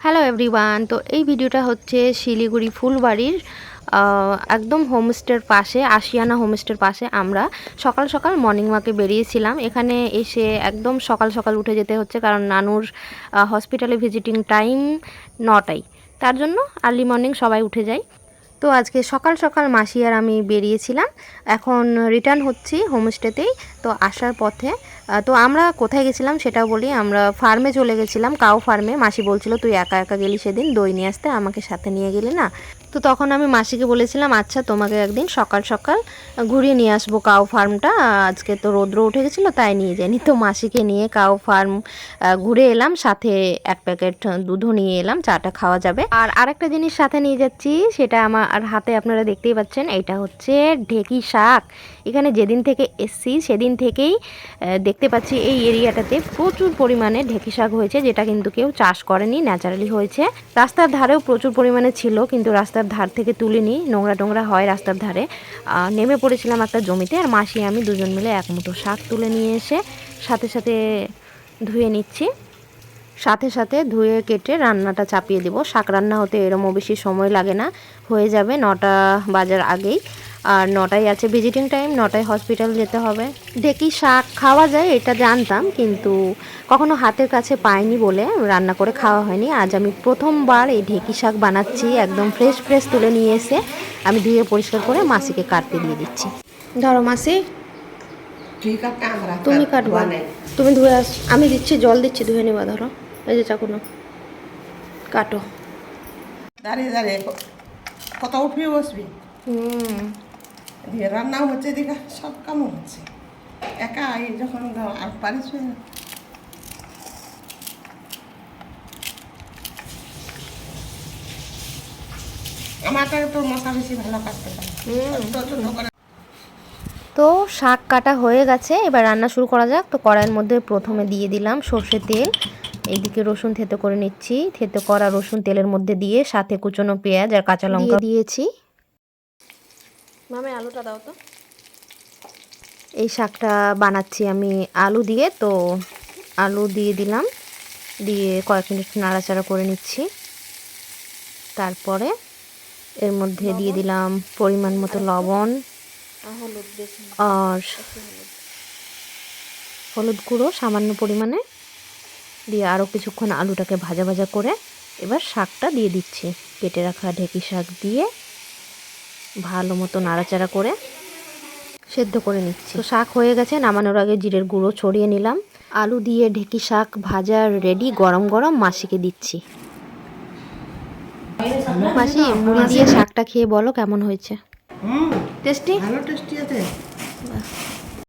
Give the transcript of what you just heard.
Hello everyone, তো এই ভিডিওটা হচ্ছে শিলিগুড়ি ফুলবাড়ির একদম হোমস্টের পাশে, আশিয়ানা হোমস্টের পাশে। আমরা সকাল সকাল মর্নিং ওয়াকে বেরিয়েছিলাম। এখানে এসে একদম সকাল সকাল উঠে যেতে হচ্ছে, কারণ নানুর হসপিটালে ভিজিটিং টাইম 9টায়। তার জন্য আর্লি মর্নিং সবাই উঠে যায়। তো আজকে সকাল সকাল মাসি আর আমি বেরিয়েছিলাম। এখন রিটার্ন হচ্ছি হোমস্টেতেই। তো আসার পথে তো আমরা কোথায় গেছিলাম সেটাও বলি। আমরা ফার্মে চলে গেছিলাম, কাউ ফার্মে। মাসি বলছিল তুই একা একা গেলি সেদিন, দই নিয়ে আসতে, আমাকে সাথে নিয়ে গেলি না। তো তখন আমি মাসিকে বলেছিলাম আচ্ছা তোমাকে একদিন সকাল সকাল ঘুরিয়ে নিয়ে আসবো কাউ ফার্মটা, আজকে তো রৌদ্র উঠে গেছিলো তাই নিয়ে যাইনি। তো মাসিকে নিয়ে কাউ ফার্ম ঘুরে এলাম, সাথে এক প্যাকেট দুধও নিয়ে এলাম, চাটা খাওয়া যাবে। আর আরেকটা জিনিস সাথে নিয়ে যাচ্ছি, সেটা আমার হাতে আপনারা দেখতেই পাচ্ছেন। এইটা হচ্ছে ঢেঁকি শাক। এখানে যেদিন থেকে এসছি সেদিন থেকেই দেখতে পাচ্ছি এই এরিয়াটাতে প্রচুর পরিমাণে ঢেঁকি শাক হয়েছে, যেটা কিন্তু কেউ চাষ করেনি, ন্যাচারালি হয়েছে। রাস্তার ধারেও প্রচুর পরিমাণে ছিল, কিন্তু রাস্তার ধার থেকে তুলিনি, নোংরা টোংরা হয় রাস্তার ধারে। নেমে পড়েছিলাম একটা জমিতে, আর মাসি আমি দুজন মিলে এক মুঠো শাক তুলে নিয়ে এসে সাথে সাথে ধুয়ে নিচ্ছি। সাথে সাথে ধুয়ে কেটে রান্নাটা চাপিয়ে দেবো। শাক রান্না হতে এরমও বেশি সময় লাগে না, হয়ে যাবে 9টা বাজার আগেই। আর 9টায় আছে ভিজিটিং টাইম, 9টায় হসপিটাল যেতে হবে। ঢেঁকি শাক খাওয়া যায় এটা জানতাম, কিন্তু কখনো হাতের কাছে পাইনি বলে রান্না করে খাওয়া হয়নি। আজ আমি প্রথমবার এই ঢেঁকি শাক বানাচ্ছি। একদম ফ্রেশ ফ্রেশ তুলে নিয়ে এসে আমি ধুয়ে পরিষ্কার করে মাসিকে কাটতে দিয়ে দিচ্ছি। ধরো মাসি, তুমি কাটবা, তুমি ধুয়ে আস, আমি দিচ্ছি, জল দিচ্ছি, ধুয়ে নেবা। ধরো এই যে চাকুনো, কাটো। দাঁড়িয়ে দাঁড়িয়ে কত উঠবি বসবি। রান্নাও হচ্ছে, দিকে সব কামও হচ্ছে, একা যখন আর পারিস না। আমারটা তো মশা বেশি ভালো কাটতে পারে। তো শাক কাটা হয়ে গেছে, এবার রান্না শুরু করা যাক। তো কড়াইয়ের মধ্যে প্রথমে দিয়ে দিলাম সর্ষের তেল। এইদিকে রসুন থেতো করে নিচ্ছি। থেতো করা রসুন তেলের মধ্যে দিয়ে সাথে কুচনো পেঁয়াজ আর কাঁচা লঙ্কা দিয়েছি। মামে আলুটা দাও তো। এই শাকটা বানাচ্ছি আমি আলু দিয়ে, তো আলু দিয়ে দিলাম, দিয়ে কয়েক মিনিট নাড়াচাড়া করে নিচ্ছি। তারপরে এর মধ্যে দিয়ে দিলাম পরিমাণ মতো লবণ আর হলুদ গুঁড়ো সামান্য পরিমাণে, দিয়ে আরও কিছুক্ষণ আলুটাকে ভাজা ভাজা করে এবার শাকটা দিয়ে দিচ্ছি। কেটে রাখা ঢেঁকি শাক দিয়ে ভালো মতো নাড়াচাড়া করে সেদ্ধ করে নিচ্ছি। তো শাক হয়ে গেছে, নামানোর আগে জিরের গুঁড়ো ছড়িয়ে নিলাম। আলু দিয়ে ঢেঁকি শাক ভাজা রেডি, গরম গরম মাসিকে দিচ্ছি। মাসি, মুড়ি দিয়ে শাকটা খেয়ে বলো কেমন হয়েছে। টেস্টি, ভালো টেস্টি আছে।